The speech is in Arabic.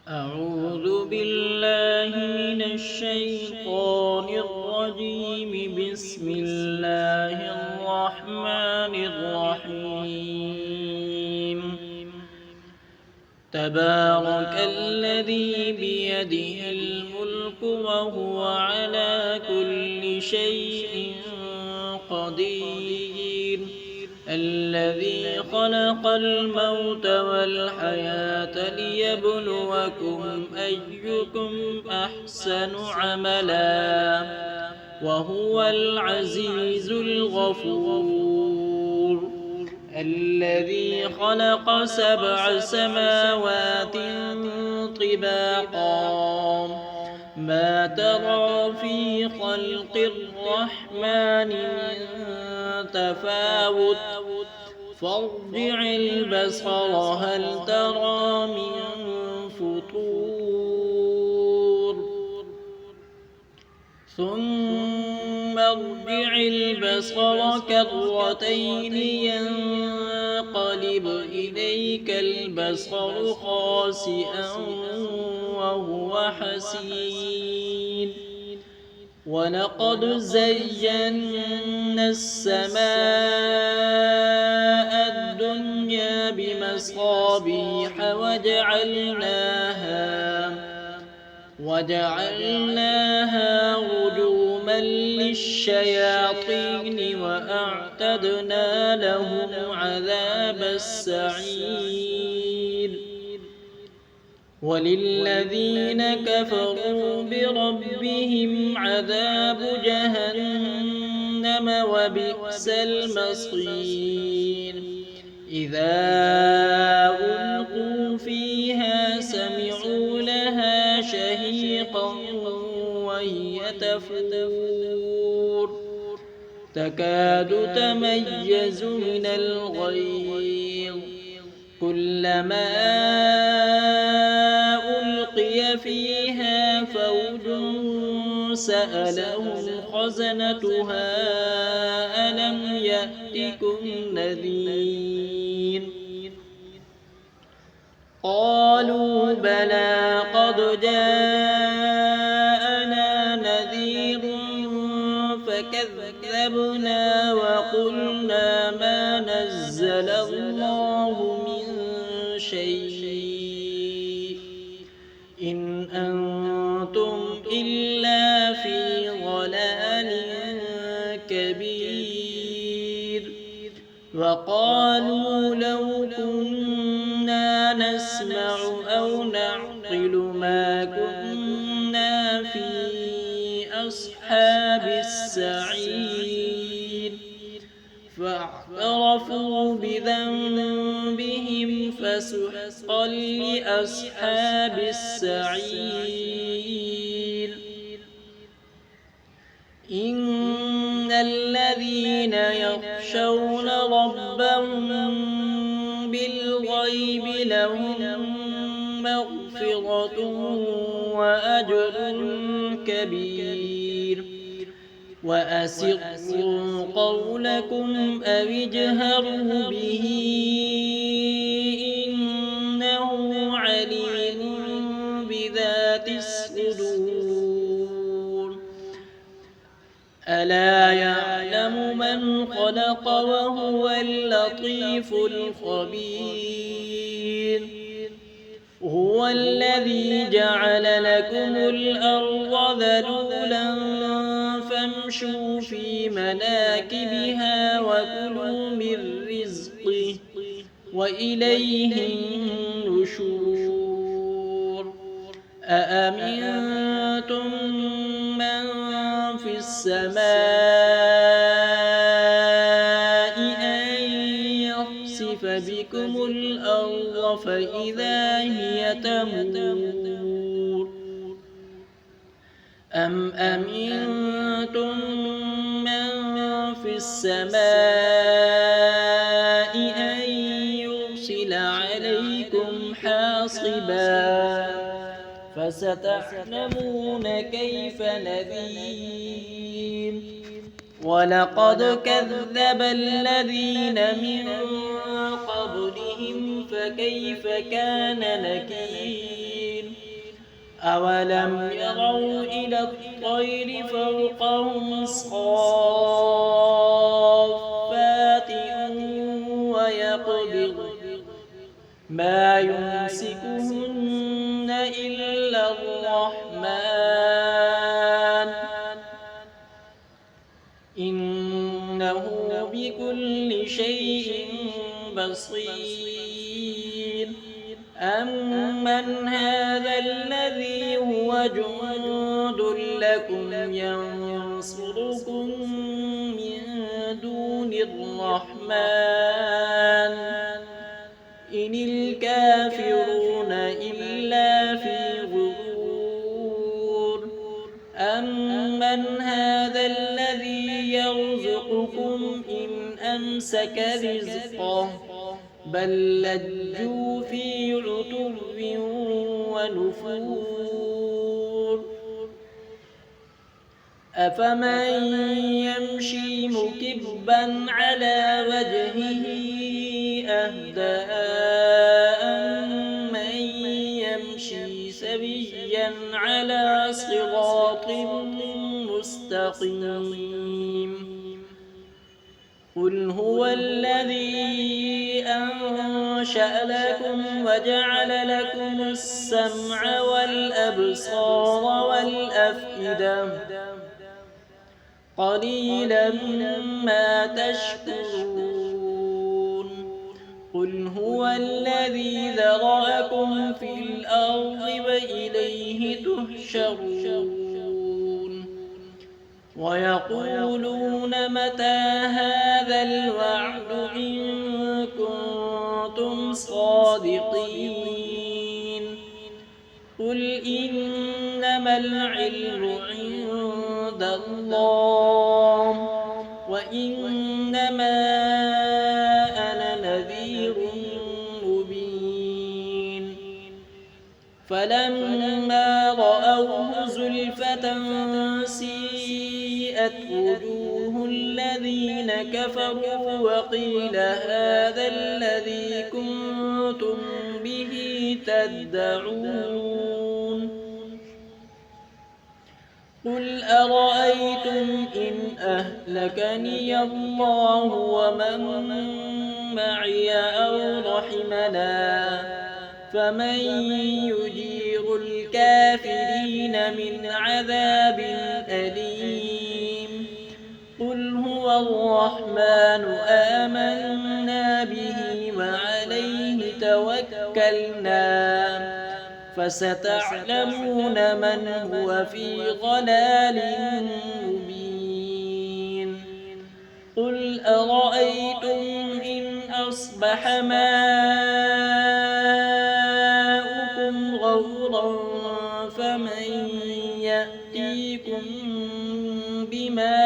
أعوذ بالله من الشيطان الرجيم. بسم الله الرحمن الرحيم. تبارك الذي بيده الملك وهو على كل شيء قدير. الذي خلق الموت والحياة ليبلوكم أيكم أحسن عملا وهو العزيز الغفور. الذي خلق 7 سماوات طباقا ما ترى في خلق الرحمن من تفاوت فارجع البصر هل ترى من فطور ثم ارجع البصر كرتين ينقلب إليك البصر خاسئا وهو حسير. ولقد زينا السماء الدنيا بمصابيح وجعلناها رجوما للشياطين وأعتدنا لهم عذاب السعير. وللذين كفروا بربهم عذاب جهنم وبئس المصير. إذا ألقوا فيها سمعوا لها شهيقا وهي تفور تكاد تميز من الغيظ كلما ألقي فيها فوج سألهم خزنتها ألم يأتكم نذير. قالوا بلى قد جاءنا نذير فكذبنا وقلنا ما نزل الله من شيء إن أنتم إلا في ضلال كبير. وقالوا لو كنا نسمع أو نعقل ما كنا في أصحاب السعير. فاعترفوا بذنبهم فسحقا لأصحاب السعير. إن الذين يخشون ربهم بالغيب لهم مغفرة وأجر كبير. وأسروا قولكم أو اجهروا به إنه عليم بذات الصدور. ألا يعلم من خلق وهو اللطيف الخبير. هو الذي جعل لكم الأرض ذلولا فامشوا في مناكبها وكلوا من رزقه وإليه النشور. أأمنتم من في السماء أن يخسف بكم الأرض فإذا هي تمور أم أمنتم من في السماء أن يرسل عليكم حاصبا فستعلمون كيف نذير. ولقد كذب الذين من قبلهم فكيف كان نكير. أولم يروا إلى الطير فوقهم صافات ويقبض ما يمسكهن إلا الرحمن إنه بكل شيء بصير أمن هذا الذي هو جند لكم ينصركم من دون الرحمن إن الكافرون إلا في غرور أمن هذا الذي يرزقكم إن أمسك رزقه بل لجوا في عتو ونفور أفمن يمشي مكبا على وجهه أهدى أمن يمشي سويا على صراط مستقيم قل هو الذي أنشأ لكم وجعل لكم السمع والأبصار والأفئدة قليلا ما تشكرون قل هو الذي ذرأكم في الأرض وإليه تحشرون ويقولون متى هذا الوعد إن كنتم صادقين قل إنما العلم عند الله وإنما أنا نذير مبين فلما رأوه زلفة سيئت وجوه الذين كفروا وقيل هذا الذي كنتم به تدعون قل أرأيتم إن أهلكني الله ومن معي أو رحمنا فمن يجير الكافرين من عذاب أليم قل هو الرحمن آمنا به وعليه توكلنا فستعلمون من هو في ضلال مبين قل أرأيتم إن أصبح ماؤكم غورا فمن يأتيكم بماء